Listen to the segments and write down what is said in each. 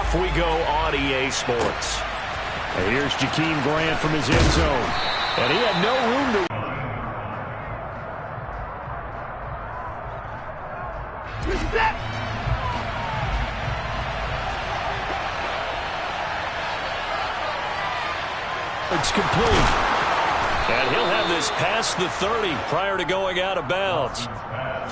off we go on EA Sports. And here's Jakeem Grant from his end zone. And he had no room to... It's complete. And he'll have this past the 30 prior to going out of bounds.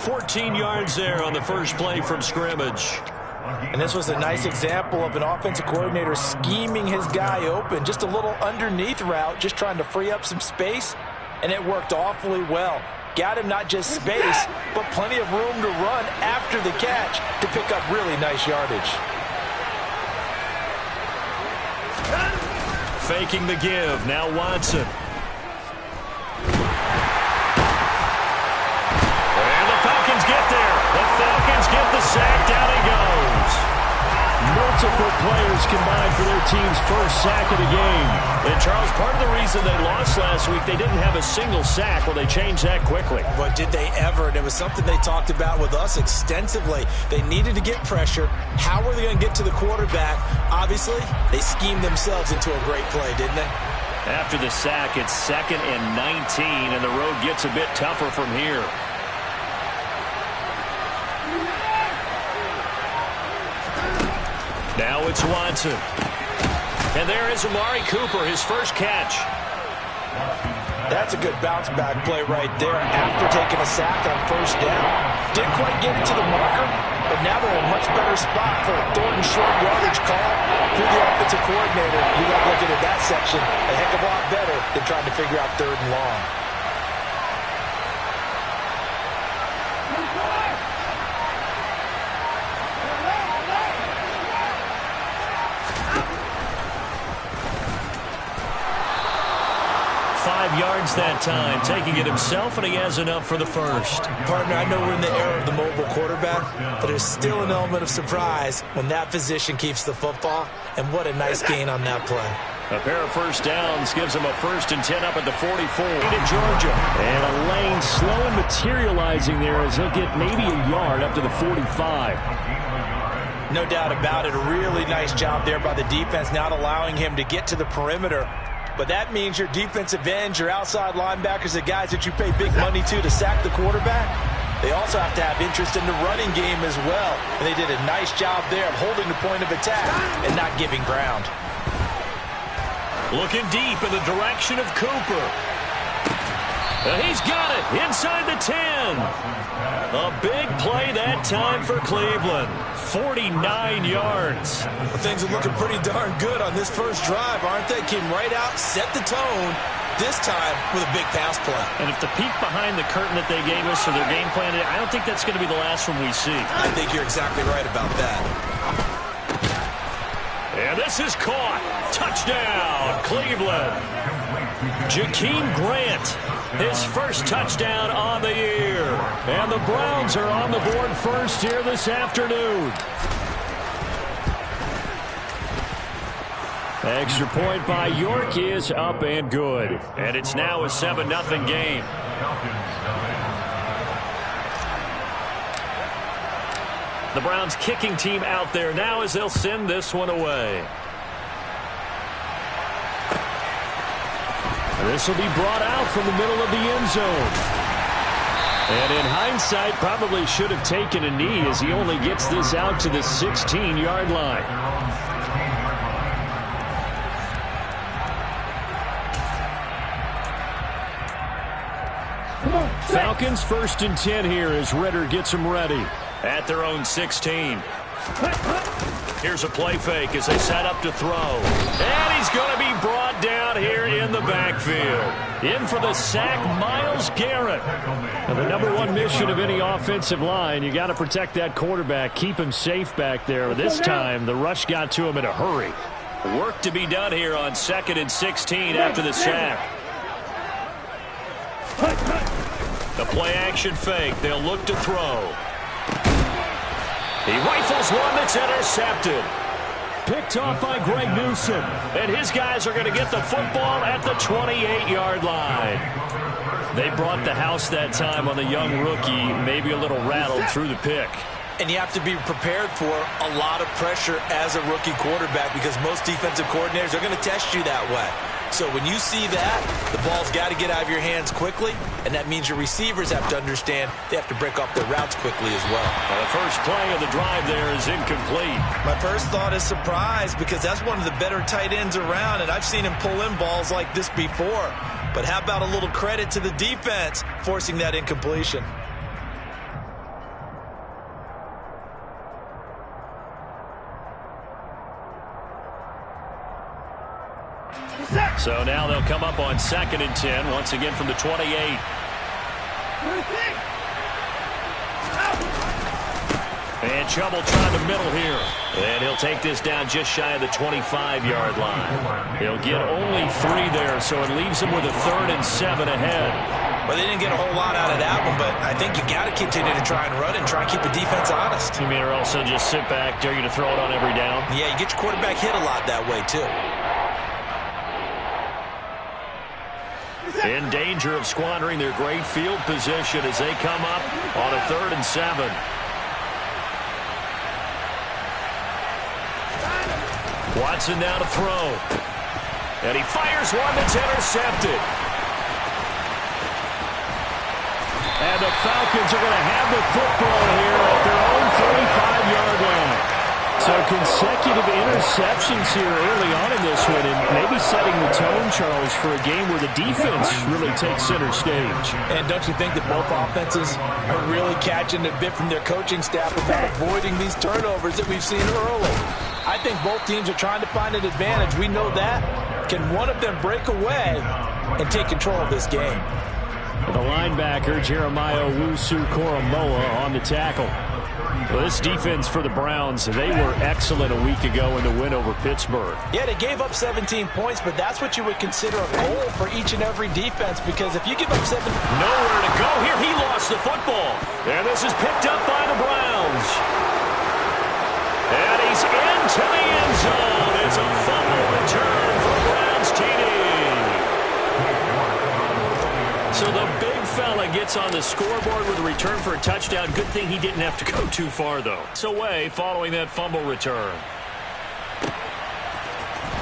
14 yards there on the first play from scrimmage. And this was a nice example of an offensive coordinator scheming his guy open. Just a little underneath route, just trying to free up some space, and it worked awfully well. Got him not just space, but plenty of room to run after the catch to pick up really nice yardage. Faking the give. Now Watson. And the Falcons get there. The Falcons get the sack. Down he goes. Multiple players combined for their team's first sack of the game. And, Charles, part of the reason they lost last week, they didn't have a single sack. Well, they changed that quickly. But did they ever? And it was something they talked about with us extensively. They needed to get pressure. How were they going to get to the quarterback? Obviously, they schemed themselves into a great play, didn't they? After the sack, it's 2nd and 19, and the road gets a bit tougher from here. Now it's Watson. And there is Amari Cooper, his first catch. That's a good bounce-back play right there after taking a sack on first down. Didn't quite get it to the marker, but now they're in a much better spot for a third and short yardage call through the offensive coordinator. You got looking at that section a heck of a lot better than trying to figure out third and long. 5 yards that time, taking it himself, and he has enough for the first. Partner, I know we're in the era of the mobile quarterback, but there's still an element of surprise when that position keeps the football, and what a nice gain on that play. A pair of first downs gives him a 1st and 10 up at the 44 to Georgia. And a lane slow and materializing there as he'll get maybe a yard up to the 45. No doubt about it. A really nice job there by the defense, not allowing him to get to the perimeter. But that means your defensive ends, your outside linebackers, the guys that you pay big money to sack the quarterback, they also have to have interest in the running game as well. And they did a nice job there of holding the point of attack and not giving ground. Looking deep in the direction of Cooper. He's got it inside the 10. A big play that time for Cleveland. 49 yards. Well, things are looking pretty darn good on this first drive, aren't they? Came right out, set the tone, this time with a big pass play. And if the peek behind the curtain that they gave us or their game plan, I don't think that's going to be the last one we see. I think you're exactly right about that. And this is caught. Touchdown, Cleveland. Jakeem Grant, his first touchdown on the year. And the Browns are on the board first here this afternoon. Extra point by York is up and good. And it's now a 7-0 game. The Browns kicking team out there now as they'll send this one away. This will be brought out from the middle of the end zone. And in hindsight, probably should have taken a knee as he only gets this out to the 16-yard line. Falcons 1st and 10 here as Ritter gets them ready. At their own 16. Here's a play fake as they set up to throw. And he's going to be brought down here in the backfield. In for the sack, Myles Garrett. And the #1 mission of any offensive line, you got to protect that quarterback, keep him safe back there. This time, the rush got to him in a hurry. Work to be done here on 2nd and 16 after the sack. The play action fake. They'll look to throw. He rifles one that's intercepted. Picked off by Greg Newsome. And his guys are going to get the football at the 28-yard line. They brought the house that time on the young rookie, maybe a little rattled through the pick. And you have to be prepared for a lot of pressure as a rookie quarterback because most defensive coordinators are going to test you that way. So when you see that, the ball's got to get out of your hands quickly, and that means your receivers have to understand they have to break off their routes quickly as well. The first play of the drive there is incomplete. My first thought is surprise because that's one of the better tight ends around, and I've seen him pull in balls like this before. But how about a little credit to the defense forcing that incompletion? So now they'll come up on 2nd and 10, once again from the 28. And trouble trying the middle here. And he'll take this down just shy of the 25-yard line. He'll get only 3 there, so it leaves him with a 3rd and 7 ahead. Well, they didn't get a whole lot out of that one, but I think you got to continue to try and run and try and keep the defense honest. You mean, or also just sit back, dare you to throw it on every down? Yeah, you get your quarterback hit a lot that way, too. In danger of squandering their great field position as they come up on a 3rd and 7. Watson now to throw. And he fires one that's intercepted. And the Falcons are going to have the football here at their own 35-yard line. So consecutive interceptions here early on in this one, and maybe setting the tone, Charles, for a game where the defense really takes center stage. And don't you think that both offenses are really catching a bit from their coaching staff about avoiding these turnovers that we've seen early? I think both teams are trying to find an advantage. We know that. Can one of them break away and take control of this game? The linebacker, Jeremiah Owusu-Koramoah, on the tackle. Well, this defense for the Browns, they were excellent a week ago in the win over Pittsburgh. Yeah, they gave up 17 points, but that's what you would consider a goal for each and every defense, because if you give up 7... Nowhere to go here. He lost the football. And this is picked up by the Browns. And he's into the end zone. It's a fumble return for the Browns TD. So the big fella gets on the scoreboard with a return for a touchdown. Good thing he didn't have to go too far, though. It's away following that fumble return.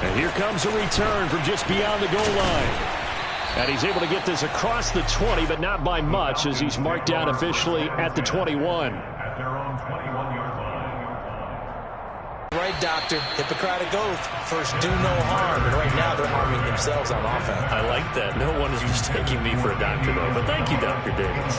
And here comes a return from just beyond the goal line. And he's able to get this across the 20, but not by much, as he's marked down officially at the 21. Right, doctor. Hippocratic oath. First, do no harm. And right now, they're harming themselves on offense. I like that. No one is mistaking me for a doctor, though. But thank you, Dr. Davis.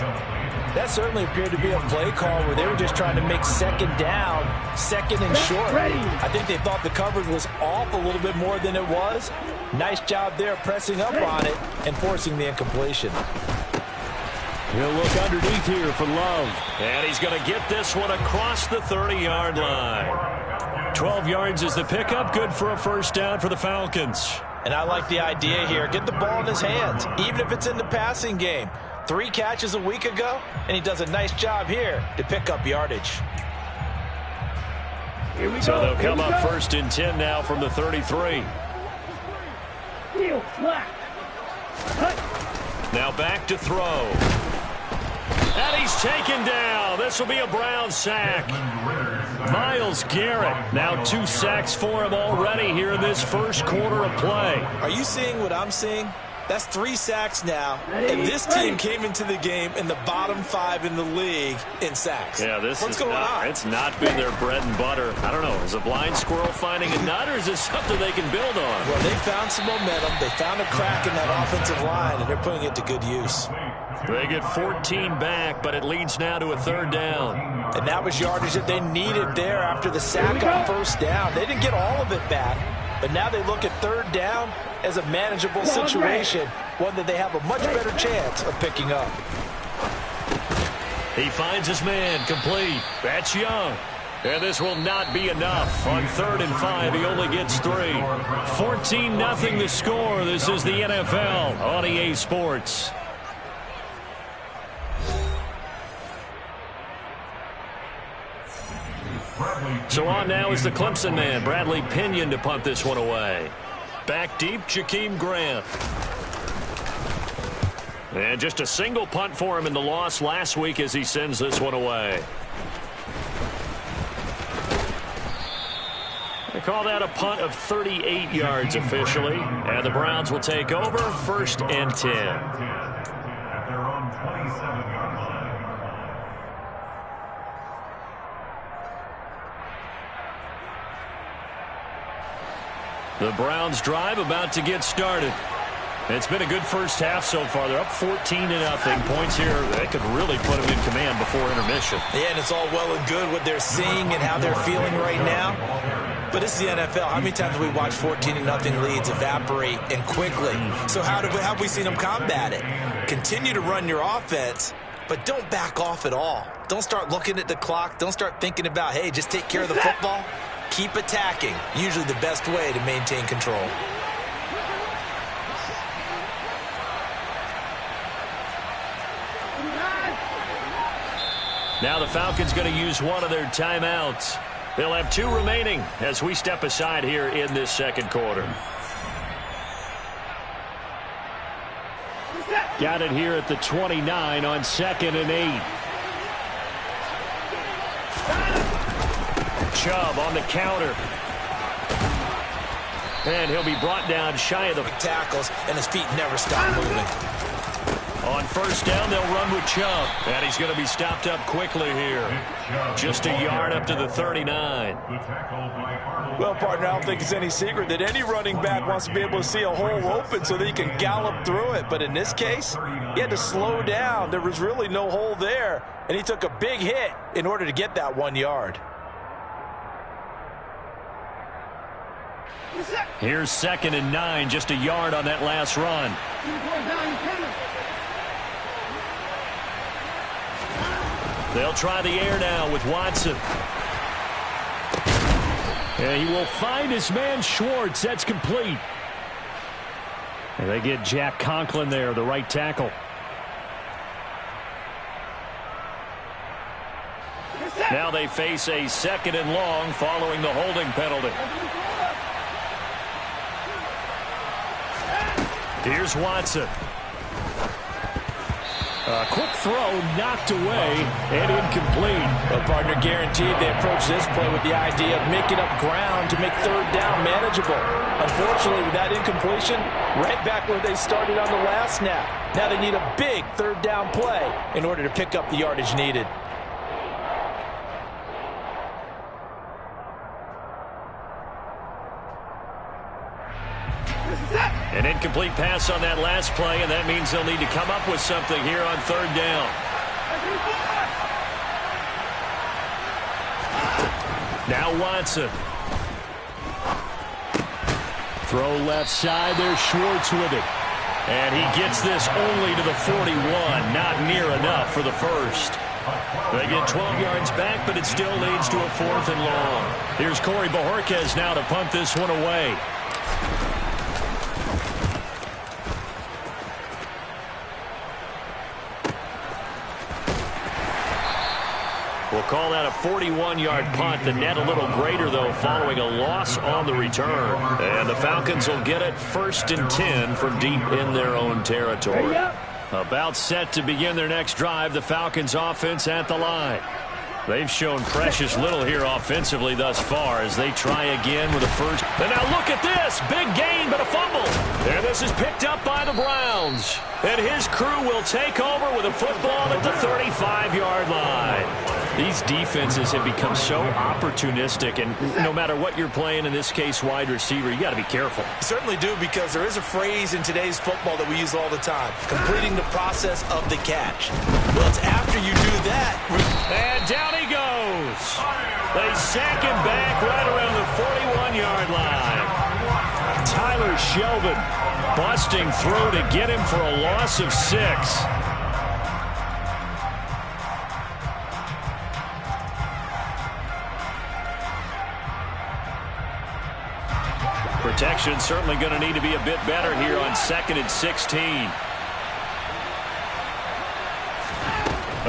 That certainly appeared to be a play call where they were just trying to make 2nd down, 2nd and short. I think they thought the coverage was off a little bit more than it was. Nice job there pressing up on it and forcing the incompletion. He'll look underneath here for Love. And he's going to get this one across the 30-yard line. 12 yards is the pickup. Good for a first down for the Falcons. And I like the idea here. Get the ball in his hands, even if it's in the passing game. 3 catches a week ago, and he does a nice job here to pick up yardage. So they'll come up 1st and 10 now from the 33. Now back to throw. And he's taken down. This will be a Brown sack. Myles Garrett, now 2 sacks for him already here in this first quarter of play. Are you seeing what I'm seeing? That's 3 sacks now, and this team came into the game in the bottom 5 in the league in sacks. Yeah, What's going on? It's not been their bread and butter. I don't know. Is a blind squirrel finding a nut, or is this something they can build on? Well, they found some momentum. They found a crack in that offensive line, and they're putting it to good use. They get 14 back, but it leads now to a 3rd down. And that was yardage that they needed there after the sack on 1st down. They didn't get all of it back, but now they look at 3rd down as a manageable situation, one that they have a much better chance of picking up. He finds his man, complete. That's Young. And this will not be enough. On 3rd and 5, he only gets 3. 14-0 the score. This is the NFL on EA Sports. So on now is the Clemson man, Bradley Pinion, to punt this one away. Back deep, Jakeem Grant. And just a single punt for him in the loss last week as he sends this one away. They call that a punt of 38 yards officially. And the Browns will take over, 1st and 10. At their own 27-yard line. The Browns drive about to get started. It's been a good first half so far. They're up 14-0. Points here, they could really put them in command before intermission. Yeah, and it's all well and good what they're seeing and how they're feeling right now. But this is the NFL. How many times have we watched 14-0 leads evaporate and quickly? So how have we seen them combat it? Continue to run your offense, but don't back off at all. Don't start looking at the clock. Don't start thinking about, hey, just take care of the football. Keep attacking. Usually the best way to maintain control. Now the Falcons going to use one of their timeouts. They'll have 2 remaining as we step aside here in this second quarter. Got it here at the 29 on 2nd and 8. Chubb on the counter. And he'll be brought down shy of the tackles, and his feet never stop moving. On 1st down, they'll run with Chubb. And he's going to be stopped up quickly here. Just a yard up to the 39. Well, partner, I don't think it's any secret that any running back wants to be able to see a hole open so that he can gallop through it. But in this case, he had to slow down. There was really no hole there. And he took a big hit in order to get that 1 yard. Here's 2nd and 9, just a yard on that last run. They'll try the air now with Watson. And he will find his man Schwartz. That's complete. And they get Jack Conklin there, the right tackle. Now they face a 2nd and long following the holding penalty. Here's Watson. A quick throw knocked away and incomplete. Well, partner, guaranteed they approach this play with the idea of making up ground to make 3rd down manageable. Unfortunately, with that incompletion, right back where they started on the last snap. Now they need a big 3rd down play in order to pick up the yardage needed. An incomplete pass on that last play, and that means they'll need to come up with something here on 3rd down. Now Watson. Throw left side. There's Schwartz with it. And he gets this only to the 41. Not near enough for the first. They get 12 yards back, but it still leads to a 4th and long. Here's Corey Bojorquez now to punt this one away. We'll call that a 41-yard punt. The net a little greater, though, following a loss on the return. And the Falcons will get it 1st and 10 from deep in their own territory. About set to begin their next drive, the Falcons offense at the line. They've shown precious little here offensively thus far as they try again with a first. And now look at this. Big gain, but a fumble. And this is picked up by the Browns. And his crew will take over with a football at the 35-yard line. These defenses have become so opportunistic, and no matter what you're playing, in this case wide receiver, you got to be careful. You certainly do, because there is a phrase in today's football that we use all the time, completing the process of the catch. Well, it's after you do that. And down he goes. They sack him back right around the 41-yard line. Tyler Shelvin busting through to get him for a loss of 6. Protection certainly going to need to be a bit better here on 2nd and 16.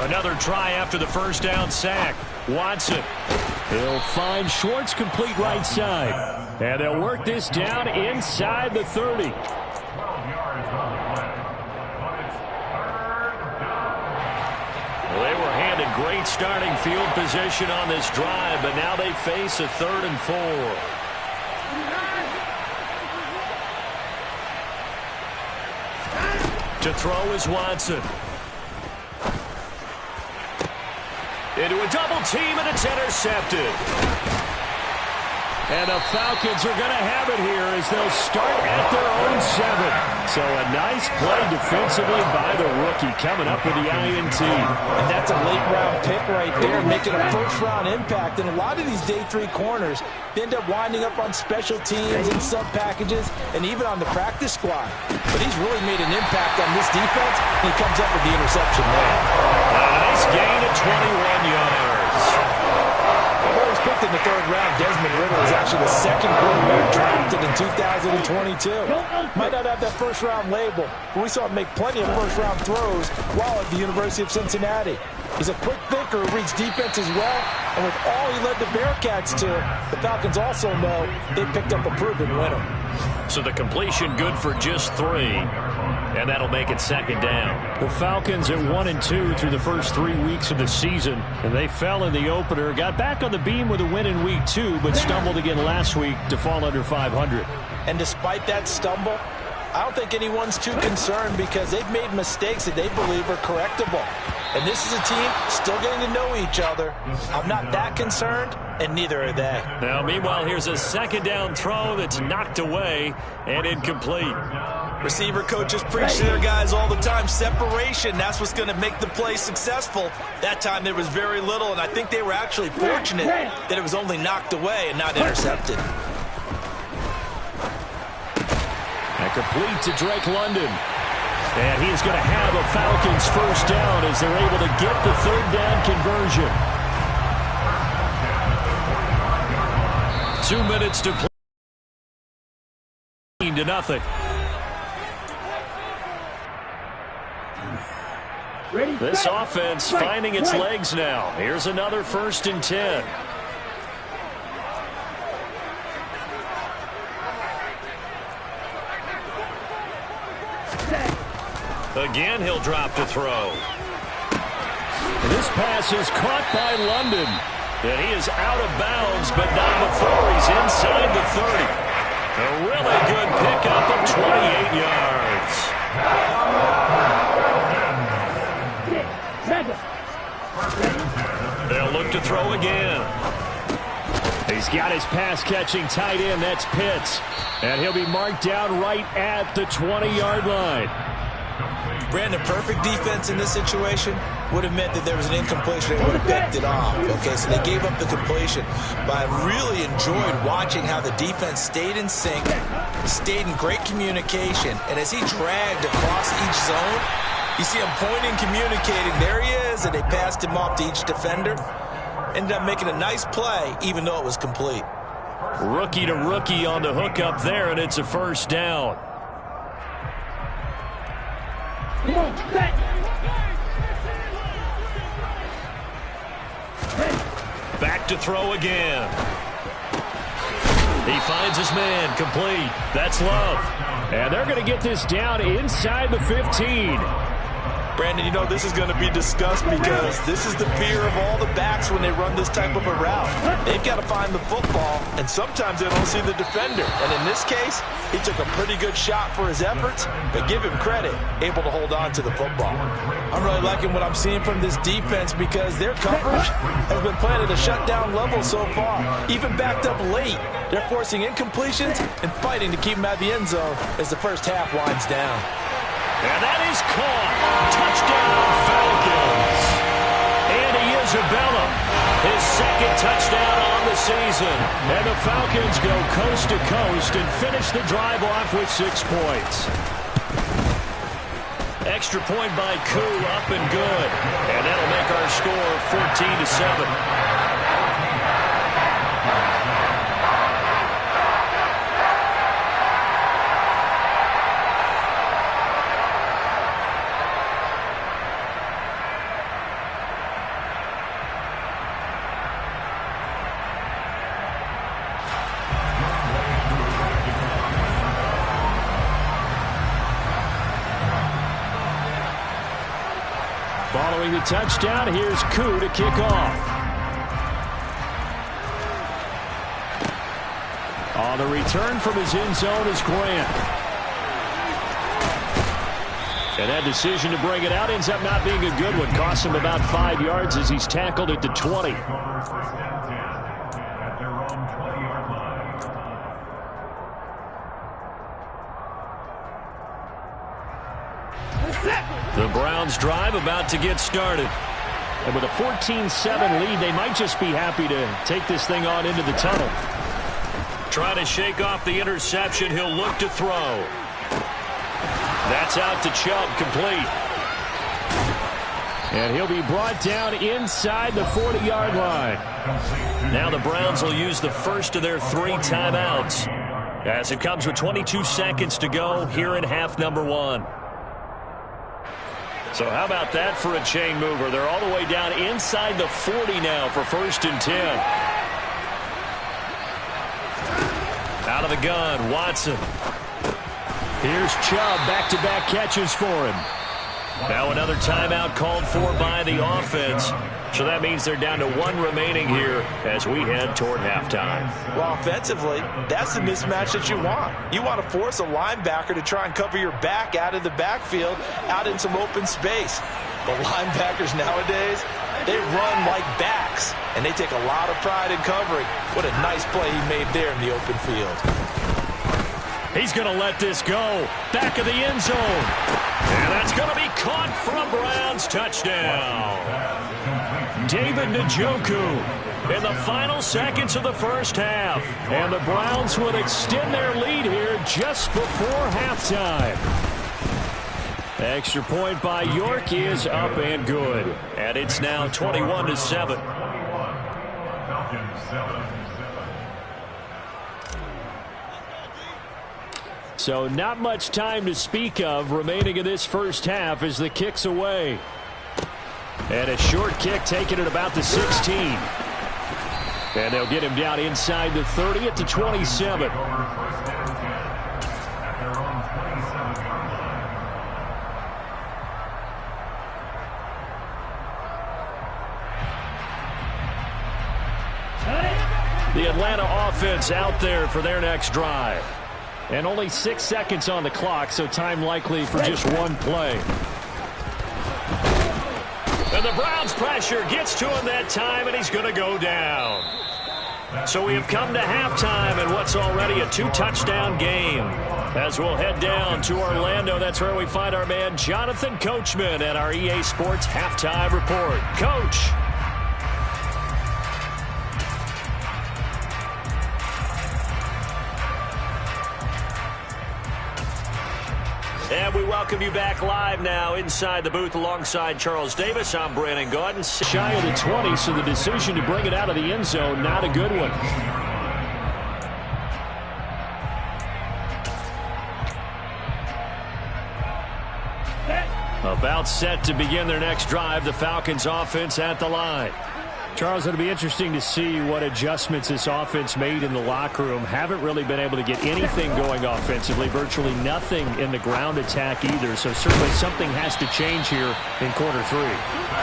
Another try after the first down sack. Watson. He'll find Schwartz complete right side. And they'll work this down inside the 30. 12 yards on the play. But it's 3rd down. Well, they were handed great starting field position on this drive, but now they face a 3rd and 4. To throw is Watson. Into a double team, and it's intercepted. And the Falcons are going to have it here as they'll start at their own 7. So a nice play defensively by the rookie coming up with the INT. And that's a late-round pick right there, making a first-round impact. And a lot of these day 3 corners end up winding up on special teams and sub-packages and even on the practice squad. But he's really made an impact on this defense, and he comes up with the interception there. A nice gain of 21 yards. Picked in the 3rd round, Desmond Ritter is actually the 2nd quarterback drafted in 2022. Might not have that first-round label, but we saw him make plenty of first-round throws while at the University of Cincinnati. He's a quick thinker who reads defense as well, and with all he led the Bearcats to, the Falcons also know they picked up a proven winner. So the completion good for just 3. And that'll make it 2nd down. The Falcons at 1-2 through the first 3 weeks of the season. And they fell in the opener. Got back on the beam with a win in week 2, but stumbled again last week to fall under 500. And despite that stumble, I don't think anyone's too concerned because they've made mistakes that they believe are correctable. And this is a team still getting to know each other. I'm not that concerned, and neither are they. Now, meanwhile, here's a 2nd down throw that's knocked away and incomplete. Receiver coaches preach to their guys all the time. Separation, that's what's going to make the play successful. That time there was very little, and I think they were actually fortunate that it was only knocked away and not intercepted. And complete to Drake London. And he's going to have a Falcons first down as they're able to get the 3rd down conversion. 2 minutes to play. 0-0. This offense finding its legs now. Here's another 1st and 10. Again, he'll drop to throw. This pass is caught by London. And he is out of bounds, but not before he's inside the 30. A really good pickup of 28 yards. They'll look to throw again. He's got his pass-catching tight end. That's Pitts. And he'll be marked down right at the 20-yard line. Brandon, perfect defense in this situation would have meant that there was an incompletion. They would have picked it off. Okay, so they gave up the completion. But I really enjoyed watching how the defense stayed in sync, stayed in great communication, and as he dragged across each zone, you see him pointing, communicating. There he is, and they passed him off to each defender. Ended up making a nice play, even though it was complete. Rookie to rookie on the hook up there, and it's a 1st down. Back to throw again. He finds his man, complete. That's Love. And they're going to get this down inside the 15. Brandon, you know this is going to be discussed because this is the fear of all the backs when they run this type of a route. They've got to find the football, and sometimes they don't see the defender. And in this case, he took a pretty good shot for his efforts, but give him credit, able to hold on to the football. I'm really liking what I'm seeing from this defense because their coverage has been playing at a shutdown level so far. Even backed up late, they're forcing incompletions and fighting to keep them out of the end zone as the first half winds down. And that is caught. Touchdown, Falcons. Andy Isabella, his 2nd touchdown on the season. And the Falcons go coast to coast and finish the drive off with 6 points. Extra point by Koo, up and good. And that'll make our score 14-7. Following the touchdown, here's Koo to kick off. On the return from his end zone is Grant. And that decision to bring it out ends up not being a good one. Costs him about 5 yards as he's tackled at the 20. The Browns drive about to get started. And with a 14-7 lead, they might just be happy to take this thing on into the tunnel. Trying to shake off the interception. He'll look to throw. That's out to Chubb, complete. And he'll be brought down inside the 40-yard line. Now the Browns will use the first of their 3 timeouts, as it comes with 22 seconds to go here in half number 1. So how about that for a chain mover? They're all the way down inside the 40 now for 1st and 10. Out of the gun, Watson. Here's Chubb, back-to-back catches for him. Now another timeout called for by the offense. So that means they're down to 1 remaining here as we head toward halftime. Well, offensively, that's the mismatch that you want. You want to force a linebacker to try and cover your back out of the backfield, out in some open space. The linebackers nowadays, they run like backs, and they take a lot of pride in covering. What a nice play he made there in the open field. He's going to let this go. Back of the end zone. And that's going to be caught for a Browns touchdown. David Njoku in the final seconds of the first half. And the Browns would extend their lead here just before halftime. Extra point by York is up and good. And it's now 21-7. So not much time to speak of remaining in this first half as the kick's away. And a short kick taken at about the 16. And they'll get him down inside the 30 at the 27. The Atlanta offense out there for their next drive. And only 6 seconds on the clock, so time likely for just one play. And the Browns pressure gets to him that time, and he's going to go down. So we have come to halftime in what's already a 2-touchdown game. As we'll head down to Orlando, that's where we find our man Jonathan Coachman at our EA Sports Halftime Report. Coach. And we welcome you back live now inside the booth alongside Charles Davis. I'm Brandon Gaudin. Shy of the 20, so the decision to bring it out of the end zone, not a good one. About set to begin their next drive, the Falcons offense at the line. Charles, it'll be interesting to see what adjustments this offense made in the locker room. Haven't really been able to get anything going offensively, virtually nothing in the ground attack either. So certainly something has to change here in quarter 3.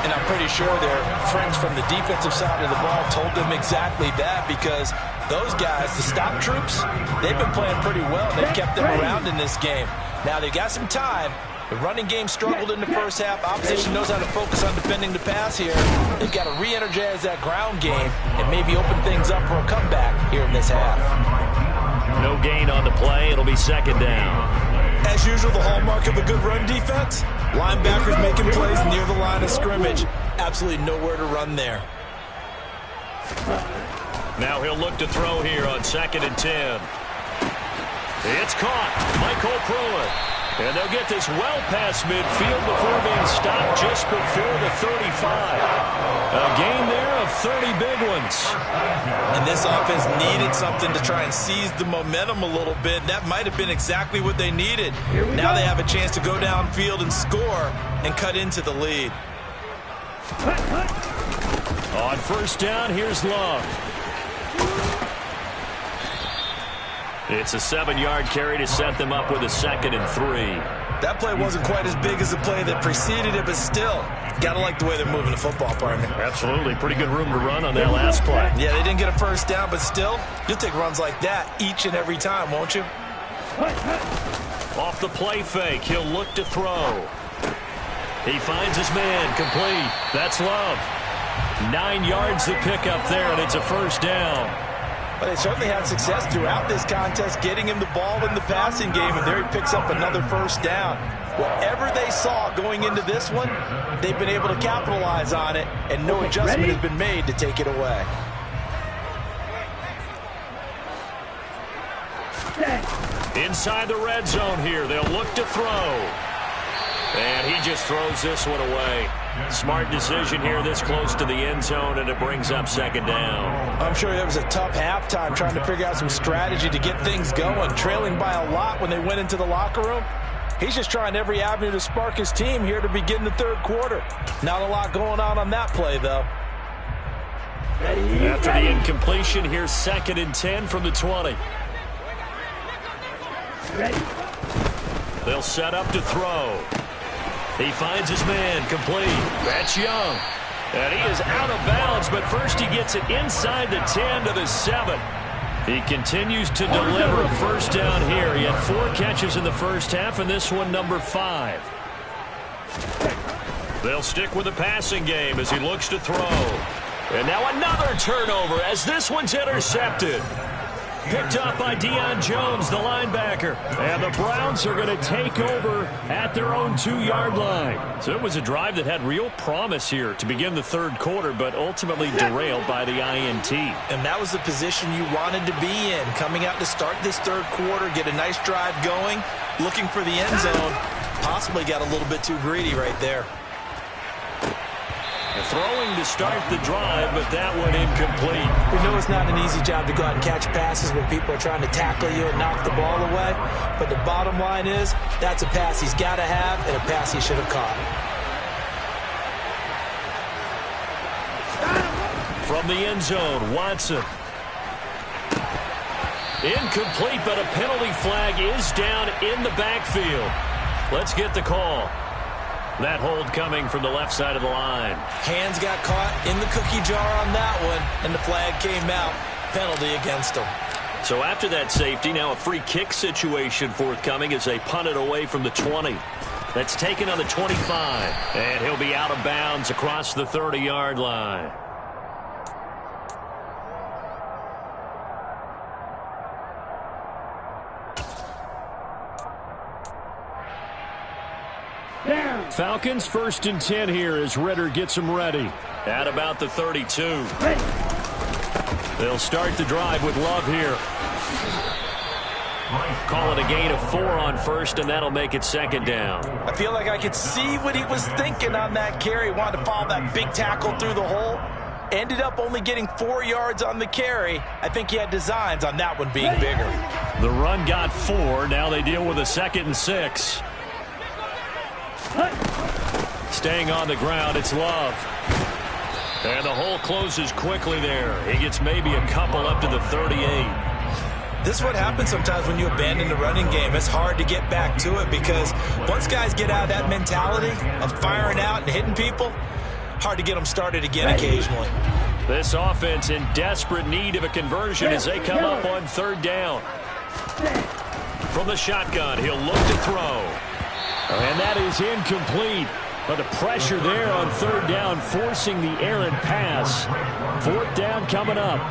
And I'm pretty sure their friends from the defensive side of the ball told them exactly that, because those guys, the stop troops, they've been playing pretty well. They've kept them around in this game. Now they've got some time. The running game struggled in the first half. Opposition knows how to focus on defending the pass here. They've got to re-energize that ground game and maybe open things up for a comeback here in this half. No gain on the play. It'll be second down. As usual, the hallmark of a good run defense, linebackers making plays near the line of scrimmage. Absolutely nowhere to run there. Now he'll look to throw here on 2nd and 10. It's caught. Michael Pruitt. And they'll get this well past midfield before being stopped just before the 35. A gain there of 30 big ones. And this offense needed something to try and seize the momentum a little bit. That might have been exactly what they needed. Now they have a chance to go downfield and score and cut into the lead. On first down, here's Love. It's a 7-yard carry to set them up with a 2nd and 3. That play wasn't quite as big as the play that preceded it, but still, got to like the way they're moving the football, partner. Absolutely. Pretty good room to run on that last play. Yeah, they didn't get a first down, but still, you'll take runs like that each and every time, won't you? Off the play fake, he'll look to throw. He finds his man, complete. That's Love. 9 yards to pick up there, and it's a first down. But they certainly had success throughout this contest, getting him the ball in the passing game, and there he picks up another first down. Whatever they saw going into this one, they've been able to capitalize on it, and no adjustment has been made to take it away. Inside the red zone here, they'll look to throw. And he just throws this one away. Smart decision here this close to the end zone, and it brings up 2nd down. I'm sure it was a tough halftime trying to figure out some strategy to get things going, trailing by a lot when they went into the locker room. He's just trying every avenue to spark his team here to begin the 3rd quarter. Not a lot going on that play, though. After the incompletion, here's 2nd and 10 from the 20. They'll set up to throw. He finds his man, complete. That's Young. And he is out of bounds, but first he gets it inside the 10 to the 7. He continues to deliver a first down here. He had 4 catches in the first half, and this one number 5. They'll stick with the passing game as he looks to throw. And now another turnover as this one's intercepted. Picked up by Deion Jones, the linebacker. And the Browns are going to take over at their own 2-yard line. So it was a drive that had real promise here to begin the 3rd quarter, but ultimately derailed by the INT. And that was the position you wanted to be in, coming out to start this 3rd quarter, get a nice drive going, looking for the end zone. Possibly got a little bit too greedy right there. Throwing to start the drive, but that one incomplete. We know it's not an easy job to go out and catch passes when people are trying to tackle you and knock the ball away. But the bottom line is, that's a pass he's got to have and a pass he should have caught. From the end zone, Watson. Incomplete, but a penalty flag is down in the backfield. Let's get the call. That hold coming from the left side of the line. Hands got caught in the cookie jar on that one, and the flag came out. Penalty against him. So after that safety, now a free kick situation forthcoming as they punt it away from the 20. That's taken on the 25, and he'll be out of bounds across the 30-yard line. Falcons 1st and 10 here as Ritter gets them ready. At about the 32. They'll start the drive with Love here. Call it a gain of 4 on first, and that'll make it 2nd down. I feel like I could see what he was thinking on that carry. Wanted to follow that big tackle through the hole. Ended up only getting 4 yards on the carry. I think he had designs on that one being bigger. The run got 4. Now they deal with a 2nd and 6. Staying on the ground, it's Love. And the hole closes quickly there. He gets maybe a couple up to the 38. This is what happens sometimes when you abandon the running game. It's hard to get back to it because once guys get out of that mentality of firing out and hitting people, hard to get them started again occasionally. This offense in desperate need of a conversion as they come up on 3rd down. From the shotgun, he'll look to throw. And that is incomplete. But the pressure there on 3rd down, forcing the errant pass. 4th down coming up.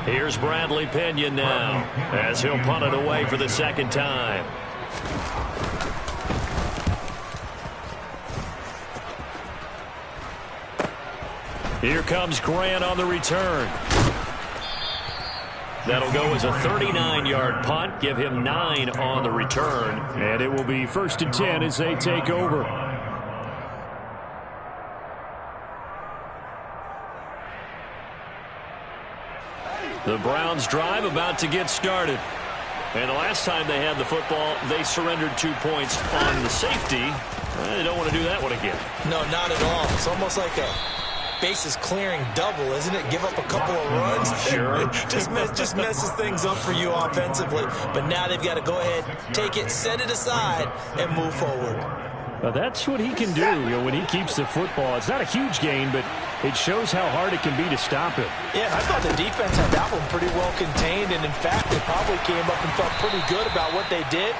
Here's Bradley Pinion now, as he'll punt it away for the 2nd time. Here comes Grant on the return. That'll go as a 39-yard punt, give him 9 on the return. And it will be 1st and 10 as they take over. The Browns drive about to get started. And the last time they had the football, they surrendered 2 points on the safety. They don't want to do that one again. No, not at all. It's almost like bases clearing double, isn't it? Give up a couple of runs. Sure. just messes things up for you offensively. But now they've got to go ahead, take it, set it aside, and move forward. Well, that's what he can do, when he keeps the football. It's not a huge gain, but it shows how hard it can be to stop him. Yeah, I thought the defense had that one pretty well contained, and in fact, they probably came up and felt pretty good about what they did.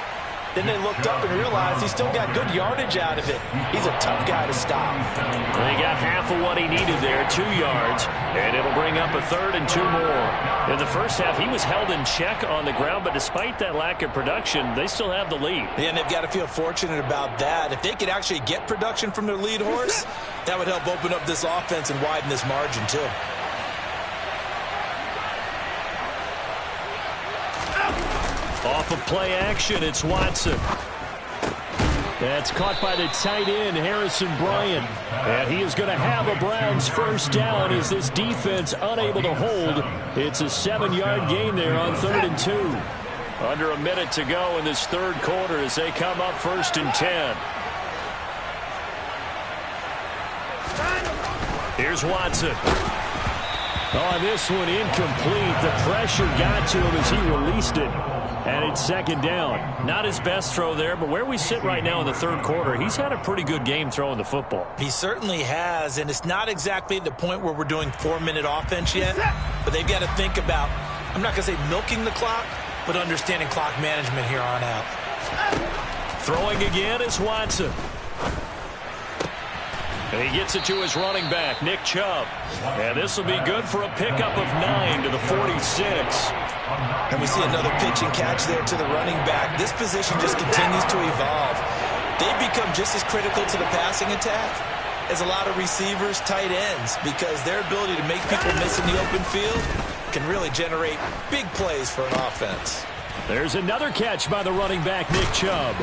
Then they looked up and realized he still got good yardage out of it. He's a tough guy to stop. They got half of what he needed there, 2 yards, and it'll bring up a 3rd and 2 more. In the first half, he was held in check on the ground, but despite that lack of production, they still have the lead. Yeah, and they've got to feel fortunate about that. If they could actually get production from their lead horse, that would help open up this offense and widen this margin, too. Off of play action, it's Watson. That's caught by the tight end, Harrison Bryant. And he is going to have a Browns first down as this defense unable to hold. It's a 7-yard gain there on 3rd and 2. Under a minute to go in this third quarter as they come up 1st and 10. Here's Watson. Oh, this one incomplete. The pressure got to him as he released it. And it's 2nd down. Not his best throw there, but where we sit right now in the third quarter, he's had a pretty good game throwing the football. He certainly has, and it's not exactly the point where we're doing 4-minute offense yet, but they've got to think about, I'm not going to say milking the clock, but understanding clock management here on out. Throwing again is Watson. And he gets it to his running back, Nick Chubb. And this will be good for a pickup of 9 to the 46. And we see another pitch and catch there to the running back. This position just continues to evolve. They've become just as critical to the passing attack as a lot of receivers, tight ends, because their ability to make people miss in the open field can really generate big plays for an offense. There's another catch by the running back, Nick Chubb.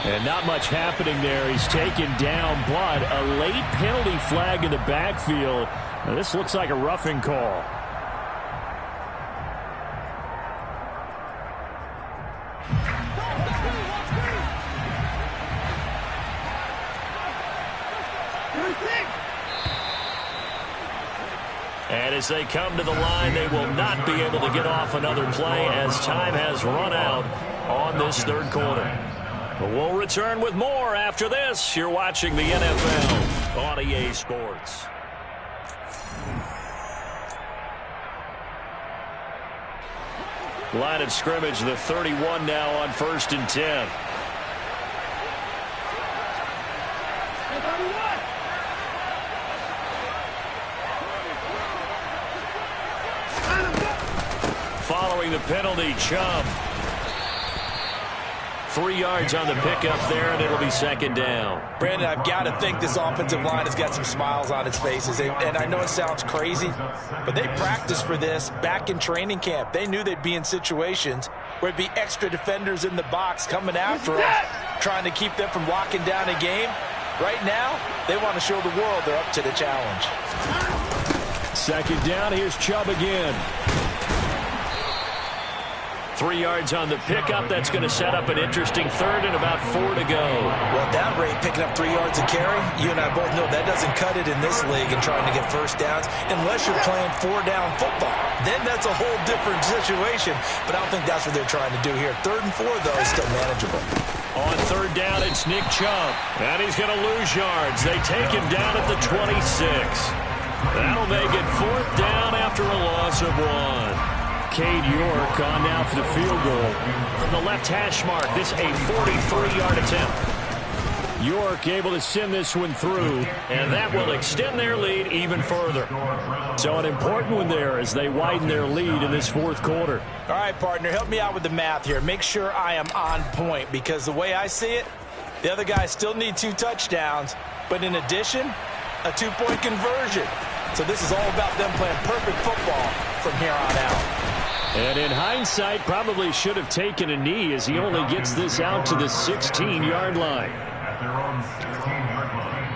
And not much happening there. He's taken down, but a late penalty flag in the backfield. Now, this looks like a roughing call. And as they come to the line, they will not be able to get off another play as time has run out on this third quarter. But we'll return with more after this. You're watching the NFL on EA Sports. Line of scrimmage, the 31 now on 1st and 10. Following the penalty, Chubb. 3 yards on the pickup there, and it'll be 2nd down. Brandon, I've got to think this offensive line has got some smiles on its faces. And I know it sounds crazy, but they practiced for this back in training camp. They knew they'd be in situations where it'd be extra defenders in the box coming after them, trying to keep them from locking down a game. Right now, they want to show the world they're up to the challenge. 2nd down, here's Chubb again. 3 yards on the pickup. That's going to set up an interesting 3rd and about 4 to go. Well, at that rate, picking up 3 yards a carry, you and I both know that doesn't cut it in this league and trying to get first downs unless you're playing 4-down football. Then that's a whole different situation, but I don't think that's what they're trying to do here. 3rd and 4, though, is still manageable. On 3rd down, it's Nick Chubb. And he's going to lose yards. They take him down at the 26. That'll make it 4th down after a loss of 1. Cade York on now for the field goal. From the left hash mark, this a 43-yard attempt. York able to send this one through, and that will extend their lead even further. So an important one there as they widen their lead in this 4th quarter. All right, partner, help me out with the math here. Make sure I am on point, because the way I see it, the other guys still need 2 touchdowns, but in addition, a 2-point conversion. So this is all about them playing perfect football from here on out. And in hindsight, probably should have taken a knee as he only gets this out to the 16-yard line. At their own 16-yard line.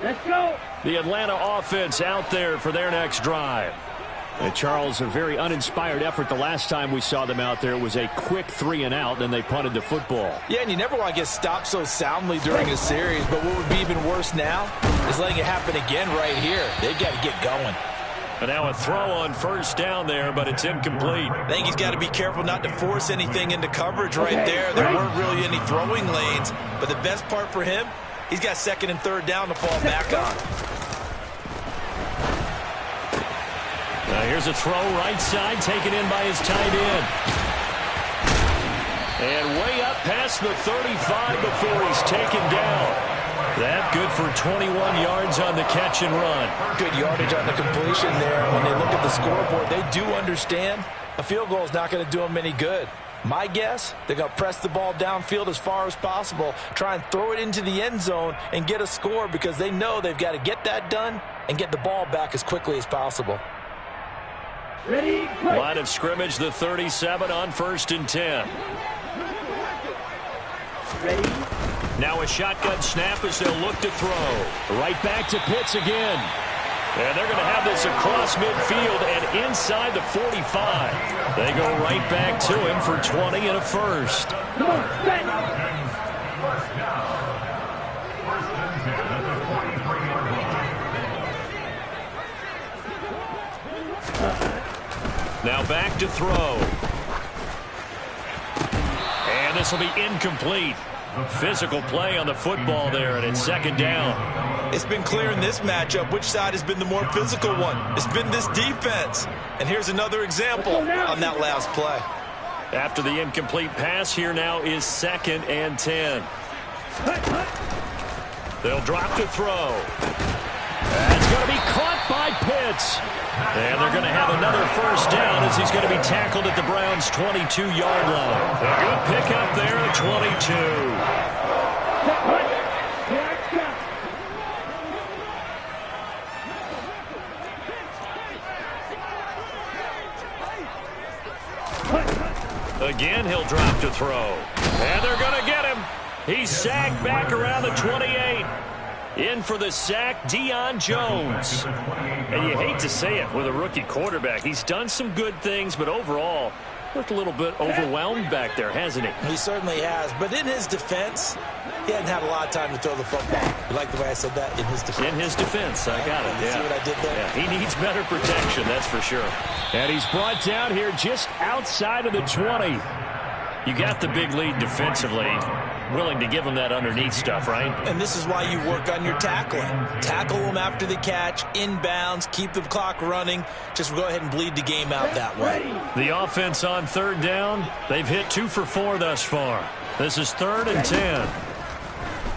Let's go. The Atlanta offense out there for their next drive. And Charles, a very uninspired effort the last time we saw them out there. It was a quick 3-and-out, then they punted the football. Yeah, and you never want to get stopped so soundly during a series, but what would be even worse now is letting it happen again right here. They've got to get going. And now a throw on first down there, but it's incomplete. I think he's got to be careful not to force anything into coverage right there. There weren't really any throwing lanes, but the best part for him, he's got second and third down to fall back on. Now here's a throw right side, taken in by his tight end. And way up past the 35 before he's taken down. That good for 21 yards on the catch and run. Good yardage on the completion there. When they look at the scoreboard, they do understand a field goal is not going to do them any good. My guess, they're going to press the ball downfield as far as possible, try and throw it into the end zone and get a score because they know they've got to get that done and get the ball back as quickly as possible. Line of scrimmage, the 37 on 1st and 10. Now a shotgun snap as they'll look to throw. Right back to Pitts again. And they're going to have this across midfield and inside the 45. They go right back to him for 20 and a first. Now back to throw. And this will be incomplete. Physical play on the football there, and it's second down. It's been clear in this matchup which side has been the more physical one. It's been this defense. And here's another example on that last play. After the incomplete pass, here now is 2nd and 10. They'll drop to throw. That's going to be caught by Pitts. And they're going to have another first down as he's going to be tackled at the Browns' 22-yard line. A good pickup there at 22. Again, he'll drop to throw. And they're going to get him. He's sacked back around the 28. In for the sack, Deion Jones. And you hate to say it with a rookie quarterback. He's done some good things, but overall, looked a little bit overwhelmed back there, hasn't he? He certainly has. But in his defense, he hadn't had a lot of time to throw the football. You like the way I said that? In his defense. In his defense, I got it. You see what I did there? Yeah, he needs better protection, that's for sure. And he's brought down here just outside of the 20. You got the big lead defensively. Willing to give him that underneath stuff, right? And this is why you work on your tackling. Tackle them after the catch, inbounds, keep the clock running. Just go ahead and bleed the game out that way. The offense on 3rd down, they've hit 2 for 4 thus far. This is 3rd and 10.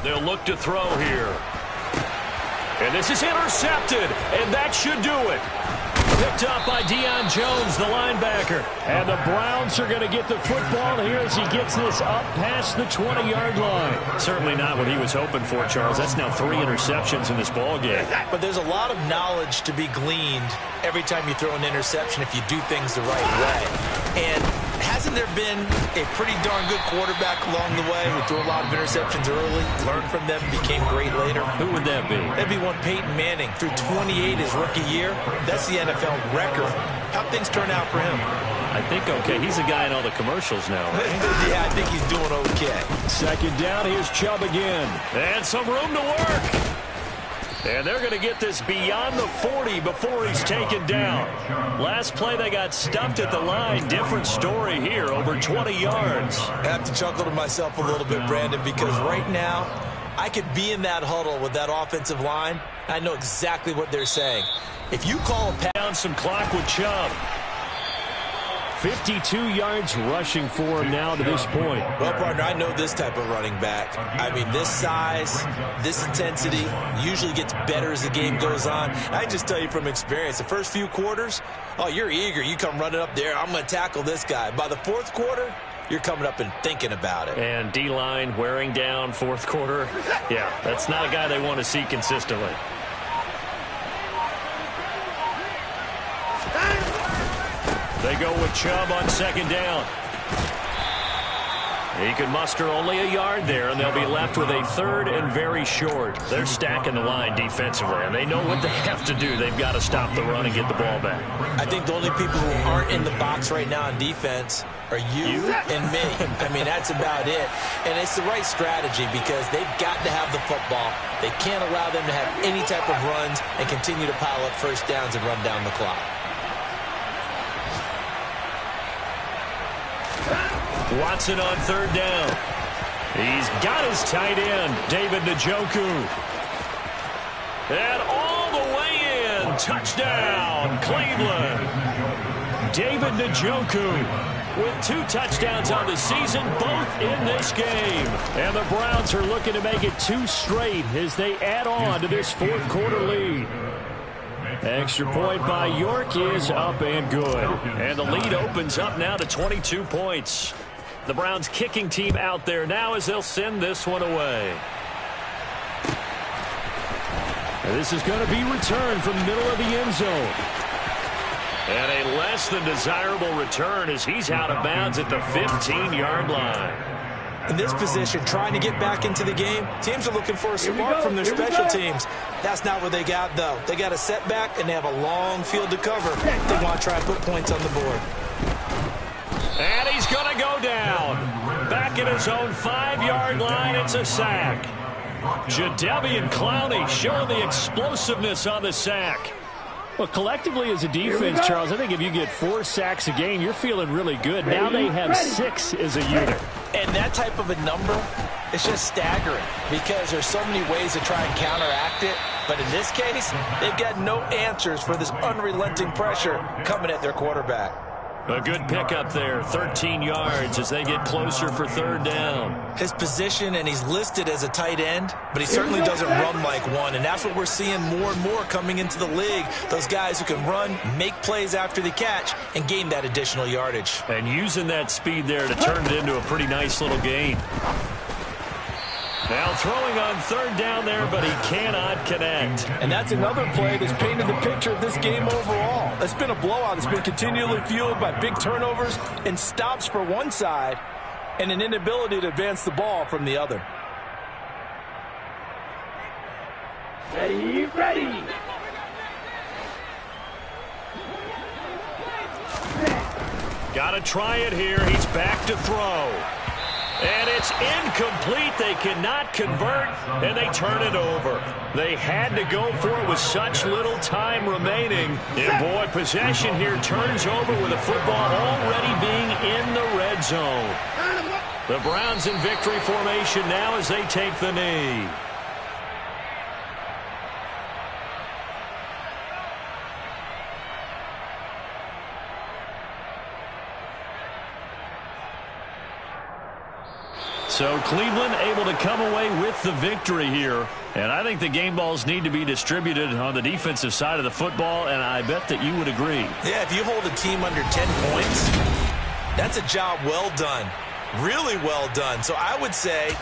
They'll look to throw here. And this is intercepted, and that should do it. Picked up by Deion Jones, the linebacker. And the Browns are going to get the football here as he gets this up past the 20-yard line. Certainly not what he was hoping for, Charles. That's now 3 interceptions in this ball game. But there's a lot of knowledge to be gleaned every time you throw an interception if you do things the right way. And hasn't there been a pretty darn good quarterback along the way who threw a lot of interceptions early, learned from them, became great later? Who would that be? That'd be one Peyton Manning. Threw 28 his rookie year. That's the NFL record. How'd things turn out for him? I think okay. He's a guy in all the commercials now, right? Yeah, I think he's doing okay. 2nd down, here's Chubb again. And some room to work. And they're going to get this beyond the 40 before he's taken down. Last play, they got stuffed at the line. Different story here, over 20 yards. I have to chuckle to myself a little bit, Brandon, because right now, I could be in that huddle with that offensive line. I know exactly what they're saying. If you call a pass down some clock with Chubb. 52 yards rushing for him now to this point. Well, partner, I know this type of running back. I mean, this size, this intensity usually gets better as the game goes on. I just tell you from experience, the first few quarters, oh, you're eager. You come running up there. I'm going to tackle this guy. By the 4th quarter, you're coming up and thinking about it. And D-line wearing down 4th quarter. Yeah, that's not a guy they want to see consistently. They go with Chubb on 2nd down. He can muster only a yard there, and they'll be left with a third and very short. They're stacking the line defensively, and they know what they have to do. They've got to stop the run and get the ball back. I think the only people who aren't in the box right now on defense are you and me. I mean, that's about it. And it's the right strategy because they've got to have the football. They can't allow them to have any type of runs and continue to pile up first downs and run down the clock. Watson on third down. He's got his tight end, David Njoku. And all the way in. Touchdown, Cleveland. David Njoku with 2 touchdowns on the season, both in this game. And the Browns are looking to make it 2 straight as they add on to this fourth quarter lead. Extra point by York is up and good. And the lead opens up now to 22 points. The Browns kicking team out there now as they'll send this one away. And this is going to be returned from the middle of the end zone. And a less than desirable return as he's out of bounds at the 15-yard line. In this position, trying to get back into the game, teams are looking for a spark from their special teams. That's not what they got, though. They got a setback, and they have a long field to cover. They want to try and put points on the board. And he's going to go down. Back at his own 5-yard line, it's a sack. Jadeveon Clowney showing the explosiveness on the sack. Well, collectively as a defense, Charles, I think if you get 4 sacks a game, you're feeling really good. Now they have 6 as a unit. And that type of a number is just staggering because there's so many ways to try and counteract it. But in this case, they've got no answers for this unrelenting pressure coming at their quarterback. A good pickup there, 13 yards as they get closer for third down. His position, and he's listed as a tight end, but he certainly doesn't run like one, and that's what we're seeing more and more coming into the league. Those guys who can run, make plays after the catch, and gain that additional yardage. And using that speed there to turn it into a pretty nice little gain. Now throwing on third down there, but he cannot connect. And that's another play that's painted the picture of this game overall. It's been a blowout. It's been continually fueled by big turnovers and stops for one side and an inability to advance the ball from the other. Ready. Got to try it here. He's back to throw. And it's incomplete. They cannot convert, and they turn it over. They had to go for it with such little time remaining. And, boy, possession here turns over with the football already being in the red zone. The Browns in victory formation now as they take the knee. So Cleveland able to come away with the victory here. And I think the game balls need to be distributed on the defensive side of the football, and I bet that you would agree. Yeah, if you hold a team under 10 points, that's a job well done. Really well done. So I would say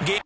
game